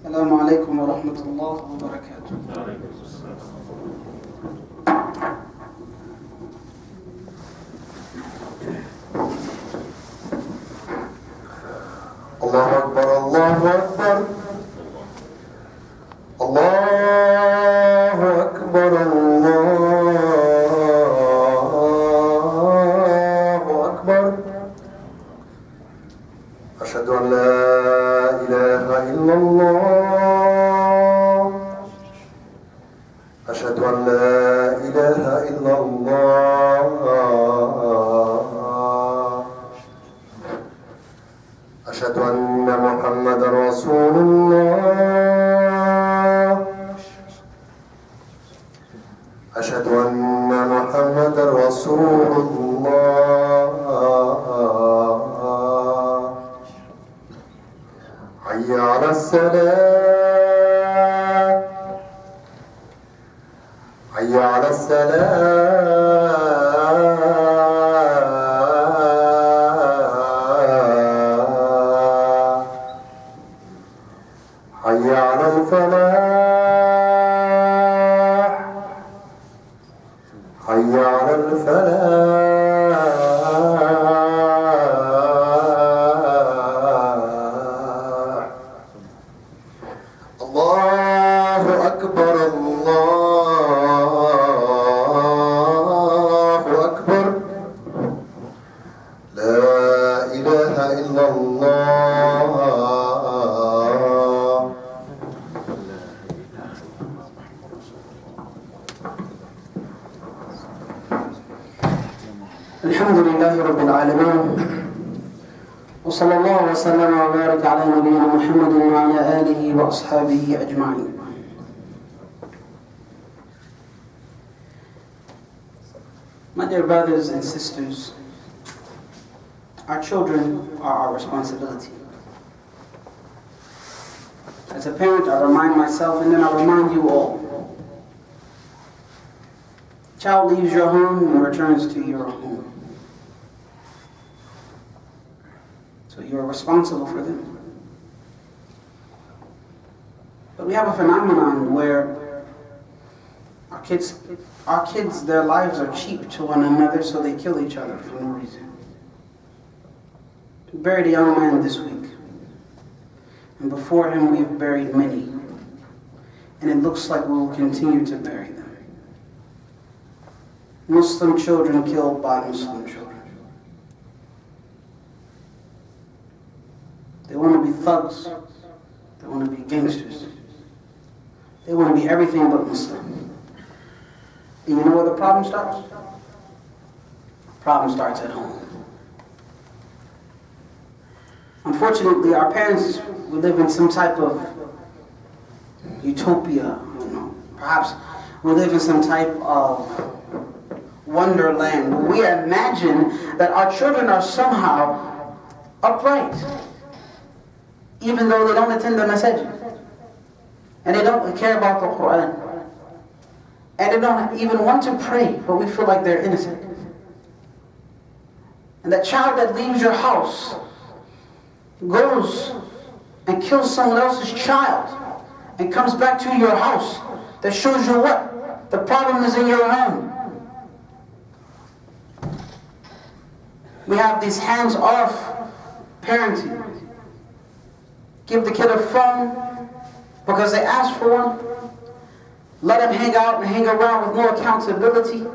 السلام عليكم ورحمة الله وبركاته. الله أكبر الله أكبر الله أكبر الله أكبر أشهد أن لا إله إلا الله أشهد أن لا إله إلا الله أشهد أن محمدا رسول الله أشهد أن محمدا رسول الله حي على الصلاة حي على حي على الفلاح حي على الفلاح الله أكبر الله أكبر لا إله إلا الله الحمد لله رب العالمين وصلى الله وسلم وبارك على نبينا محمد وعلى آله وأصحابه أجمعين. My dear brothers and sisters, our children are our responsibility. As a parent, I remind myself and then I remind you all. Child leaves your home and returns to your home. So you are responsible for them. But we have a phenomenon where our kids, their lives are cheap to one another, so they kill each other for no reason. We buried a young man this week, and before him we've buried many, and it looks like we will continue to bury them. Muslim children killed by Muslim children. They want to be thugs. They want to be gangsters. They want to be everything but Muslim. And you know where the problem starts? The problem starts at home. Unfortunately, our parents, we live in some type of utopia. I don't know. Perhaps we live in some type of wonderland. We imagine that our children are somehow upright, even though they don't attend the masjid, and they don't care about the Quran, and they don't even want to pray, but we feel like they're innocent. And that child that leaves your house goes and kills someone else's child and comes back to your house, that shows you what? The problem is in your home. We have these hands-off parenting. Give the kid a phone because they asked for one. Let them hang out and hang around with no accountability.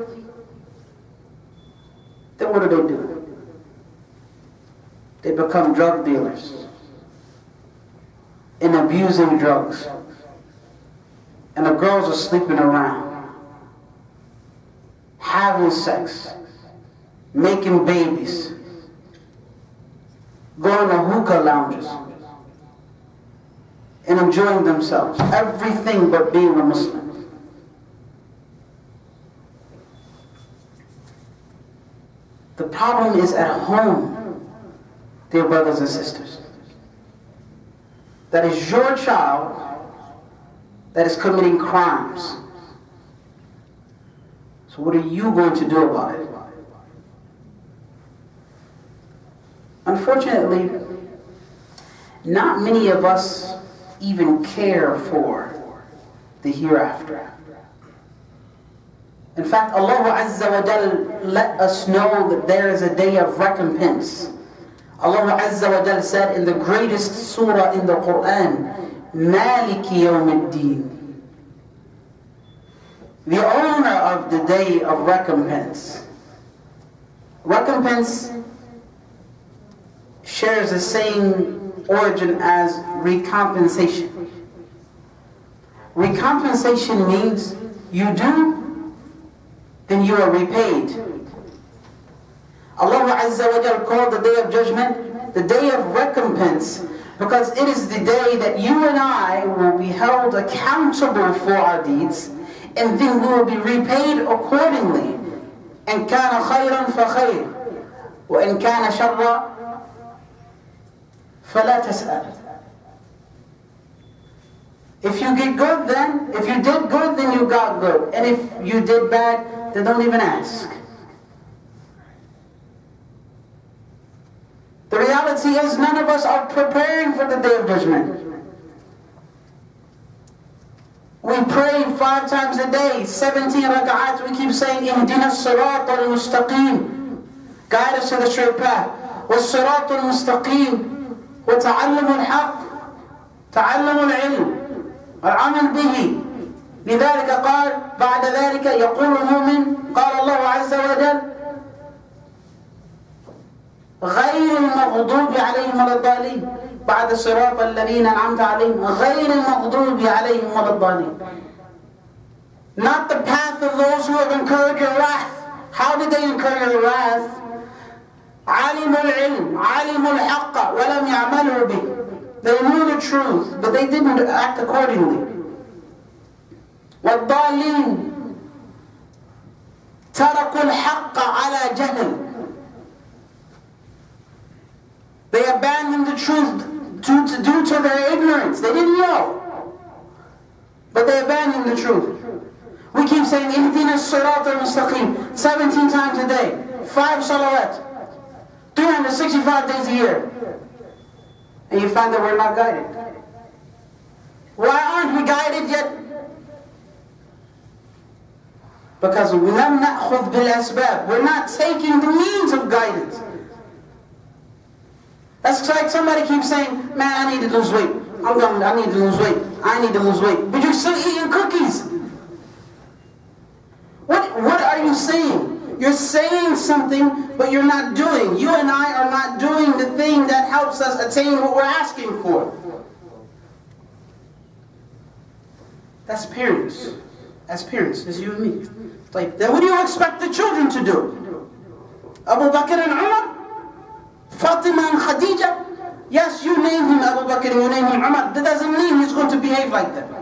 Then what do? They become drug dealers and abusing drugs. And the girls are sleeping around, having sex, making babies, going to hookah lounges, and enjoying themselves. Everything but being a Muslim. The problem is at home, dear brothers and sisters. That is your child that is committing crimes. So what are you going to do about it? Unfortunately, not many of us even care for the hereafter. In fact, Allah Azza wa Jal let us know that there is a day of recompense. Allah Azza wa Jal said in the greatest surah in the Quran, Maliki Yawmiddin, the owner of the day of recompense. Recompense shares the same origin as recompensation. Recompensation means you do, then you are repaid. Allah Azza wa Jal called the day of judgment the day of recompense because it is the day that you and I will be held accountable for our deeds, and then we will be repaid accordingly. إن كان خيرا فخير وإن كان شرا فلا تسأل. If you get good, then if you did good, then you got good, and if you did bad, then don't even ask. The reality is none of us are preparing for the day of judgment. We pray 5 times a day, 17 rak'at. We keep saying, Ihdina as-sirat al-mustaqim. Guide us to the straight path. Was-sirat al-mustaqim. وَتَعَلَّمُ الْحَقِّ. تَعَلَّمُ الْعِلْمِ. العمل به. لذلك قال بعد ذلك يقول المؤمن قال الله عز وجل غير المغضوب عليهم ولا الضالين بعد صراط الذين أنعمت عليهم غير المغضوب عليهم ولا الضالين. Not the path of those who have incurred your wrath. How did they incur your wrath? علموا العلم علموا الحق ولم يعملوا به. They knew the truth, but they didn't act accordingly. والضالين تركوا الحق على جهل. They abandoned the truth due to their ignorance. They didn't know, but they abandoned the truth. We keep saying Ihdina as-sirat al-mustaqim 17 times a day, 5 salawat, 365 days a year, and you find that we're not guided. Why aren't we guided yet? Because لم نأخذ بالأسباب. We're not taking the means of guidance. That's like somebody keeps saying, man, I need to lose weight. I need to lose weight. I need to lose weight. But you're still eating cookies. What are you saying? You're saying something, but you're not doing. You and I are not doing the thing that helps us attain what we're asking for. That's parents. As parents, as you and me. Like, then what do you expect the children to do? Abu Bakr and Umar? Fatima and Khadija? Yes, you named him Abu Bakr and you named him Umar. That doesn't mean he's going to behave like them.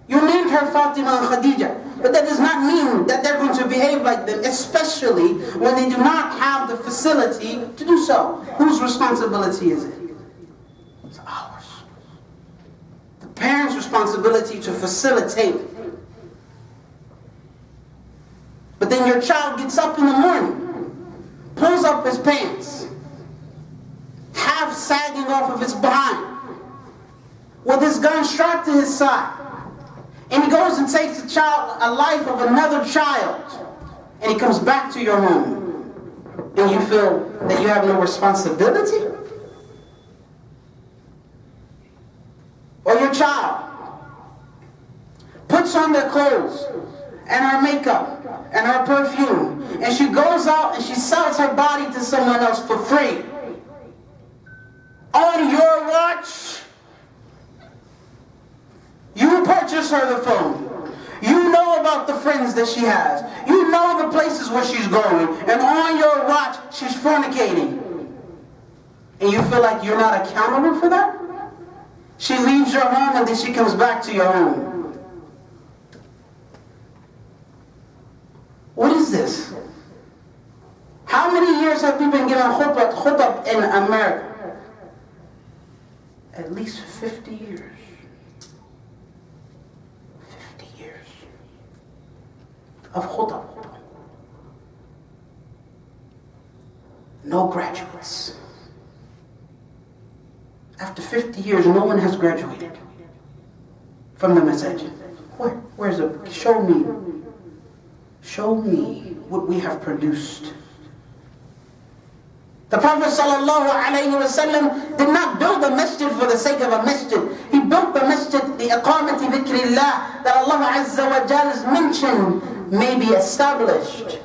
You named her Fatima and Khadija, but that does not mean that they're going to behave like them, especially when they do not have the facility to do so. Whose responsibility is it? It's ours. The parents' responsibility to facilitate. But then your child gets up in the morning, pulls up his pants, half sagging off of his behind, with his gun strapped to his side. And he goes and takes a life of another child. And he comes back to your home. And you feel that you have no responsibility? Or your child puts on their clothes and her makeup and her perfume, and she goes out and she sells her body to someone else for free. On your watch, you purchase her the phone. You know about the friends that she has. You know the places where she's going. And on your watch, she's fornicating. And you feel like you're not accountable for that? She leaves your home and then she comes back to your home. What is this? How many years have we been given khutbah in America? At least 50 years. 50 years of khutbah. No graduates. After 50 years, no one has graduated. from the masajid. Where's it? Show me what we have produced. The Prophet ﷺ did not build a masjid for the sake of a masjid. He built the masjid, the iqamati dhikrillah, that Allah Azza wa Jalla has mentioned may be established.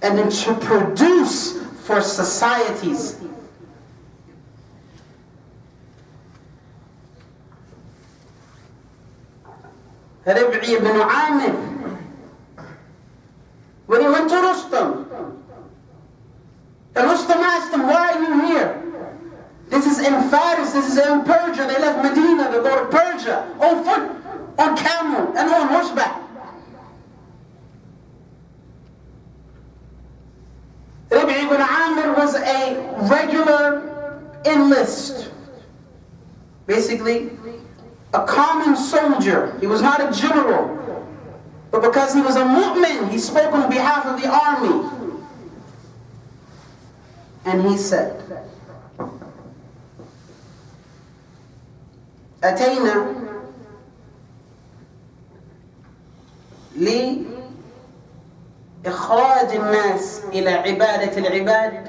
And then to produce for societies. Rib'i ibn Amir, when he went to Rustam, and Rustam asked him, why are you here? This is in Faris, this is in Persia. They left Medina to go to Persia on foot, on camel, and on horseback. Rib'i ibn Amir was a regular enlist. Basically, a common soldier. He was not a general. But because he was a mu'min, he spoke on behalf of the army. And he said, أتينا لإخراج الناس إلى عبادة العباد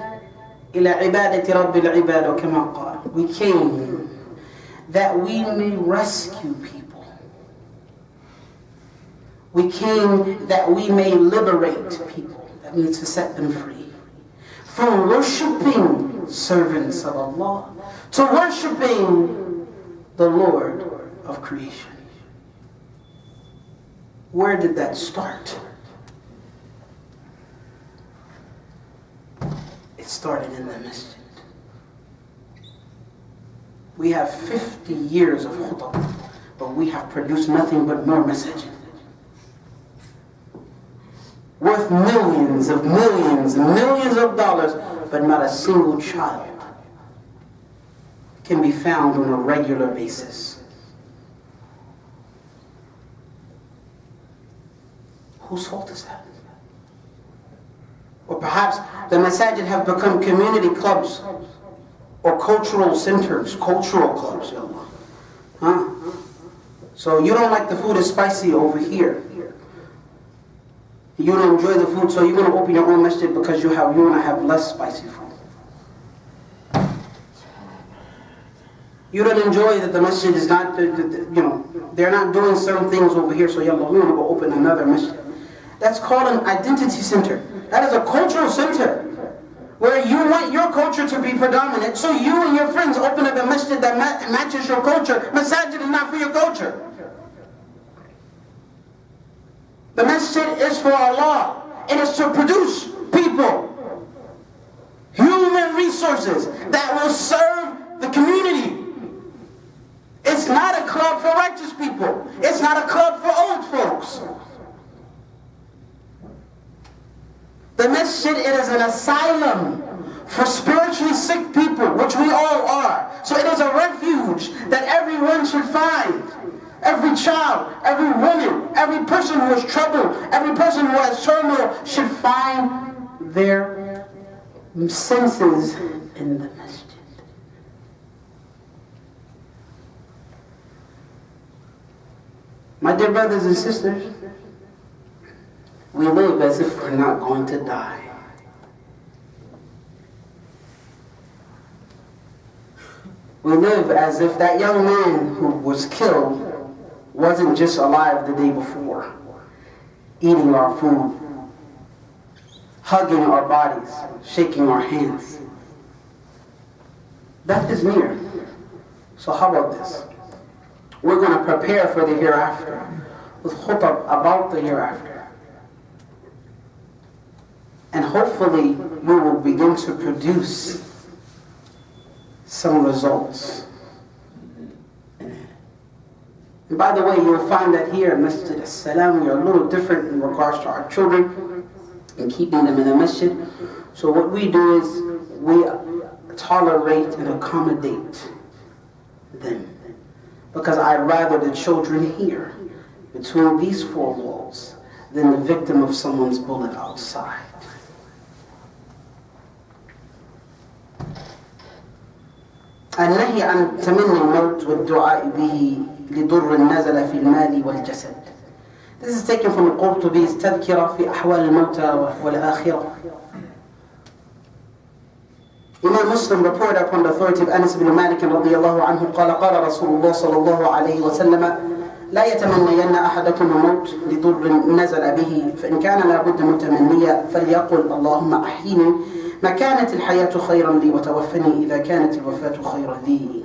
إلى عبادة رب العباد وكما قال. We came that we may rescue people. We came that we may liberate people. That means to set them free. From worshipping servants of Allah to worshipping the Lord of creation. Where did that start? It started in the masjid. We have 50 years of khutbah, but we have produced nothing but more masajid. Worth millions and millions of dollars, but not a single child can be found on a regular basis. Whose fault is that? Or perhaps the masajid have become community clubs or cultural centers, cultural clubs. Huh? So you don't like the food is spicy over here. You don't enjoy the food, so you're going to open your own masjid because you want to have less spicy food. You don't enjoy that the masjid is not, they're not doing certain things over here, so we're going to go open another masjid. That's called an identity center. That is a cultural center where you want your culture to be predominant, so you and your friends open up a masjid that matches your culture. Masajid is not for your culture. The masjid is for Allah. It is to produce people, human resources that will serve the community. It's not a club for righteous people. It's not a club for old folks. The masjid, it is an asylum for spiritually sick people, which we all are. So it is a refuge that everyone should find. Every child, every woman, every person who is troubled, every person who has turmoil should find their senses in the masjid. My dear brothers and sisters, we live as if we're not going to die. We live as if that young man who was killed wasn't just alive the day before, eating our food, hugging our bodies, shaking our hands. Death is near. So how about this? We're going to prepare for the hereafter with khutbah about the hereafter. And hopefully we will begin to produce some results. And by the way, you'll find that here at Masjid As-Salam, we are a little different in regards to our children and keeping them in the masjid. So what we do is we tolerate and accommodate them. Because I'd rather the children here, between these four walls, than the victim of someone's bullet outside. النهي عن تمني الموت والدعاء به لضر نزل في المال والجسد. This is taken from Qurtubi's تذكرة في أحوال الموتى والآخرة. Imam Muslim reported upon the authority of Anas ibn Malik رضي الله عنه قال قال رسول الله صلى الله عليه وسلم لا يتمنين أحدكم الموت لضر نزل به فإن كان لابد متمنيا فليقل اللهم أحيني ما كانت الحياة خيرا لي وتوفني إذا كانت الوفاة خيرا لي.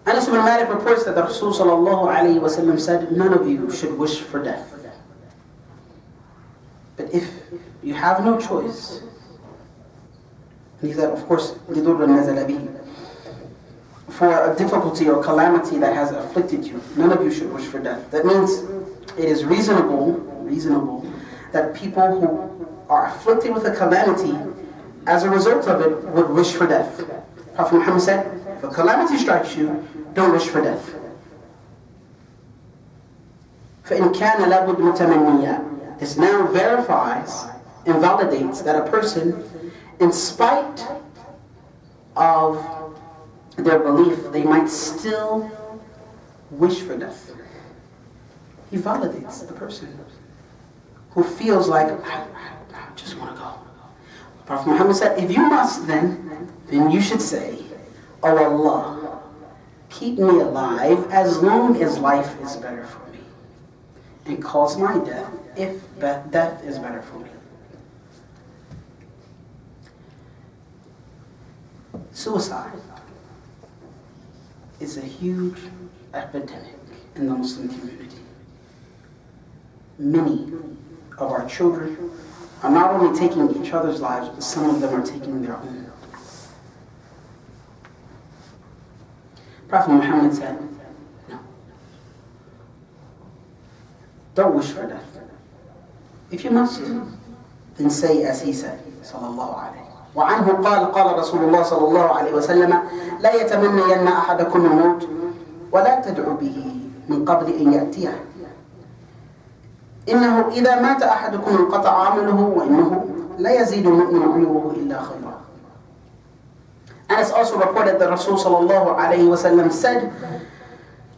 Anas ibn Malik reports that the Rasul sallallahu alayhi wa sallam said, none of you should wish for death. But if you have no choice, he said, of course, لِضُرٍّ نَزَلَ بِهِ, for a difficulty or calamity that has afflicted you, none of you should wish for death. That means it is reasonable that people who are afflicted with a calamity, as a result of it, would wish for death. Prophet Muhammad said, if a calamity strikes you, don't wish for death. فَإِنْ كَانَ لَابُدْ مُتَمَنِّيًا. This now verifies and validates that a person, in spite of their belief, they might still wish for death. He validates the person who feels like, I just want to go. Prophet Muhammad said, if you must then you should say, oh Allah, keep me alive as long as life is better for me, and cause my death if death is better for me. Suicide is a huge epidemic in the Muslim community. Many of our children are not only taking each other's lives, but some of them are taking their own. Prophet Muhammad said, no. Don't wish for death. If you must, then say as he said, sallallahu alayhi. وعنه قال قال رسول الله صلى الله عليه وسلم لا يتمنين أحدكم الموت ولا تدعو به من قبل أن يأتيه إنه إذا مات أحدكم انقطع عمله وإنه لا يزيد المؤمن عمره إلا خيرا. And it's also reported that Rasul sallallahu alayhi wa sallam said,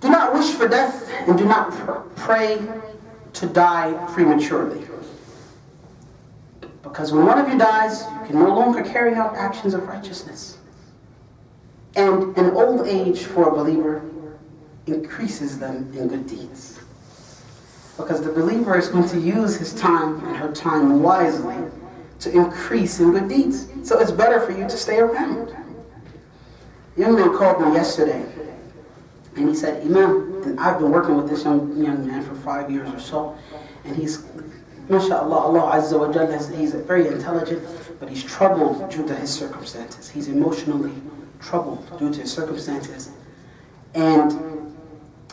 do not wish for death and do not pray to die prematurely. Because when one of you dies, you can no longer carry out actions of righteousness. And an old age for a believer increases them in good deeds. Because the believer is going to use his time and her time wisely to increase in good deeds. So it's better for you to stay around. A young man called me yesterday and he said, Imam, and I've been working with this young man for 5 years or so, and he's, mashallah, Allah Azza wa Jalla, he's very intelligent, but he's troubled due to his circumstances. He's emotionally troubled due to his circumstances. And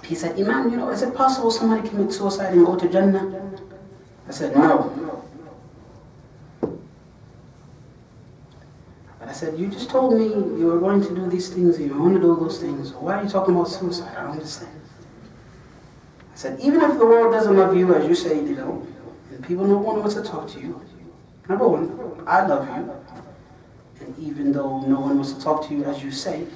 he said, Imam, is it possible somebody commit suicide and go to Jannah? I said, no. But I said, you just told me you were going to do these things, and you want to do those things. Why are you talking about suicide? I don't understand. I said, even if the world doesn't love you as you say they don't, and people don't want to talk to you, number one, I love you. And even though no one wants to talk to you as you say,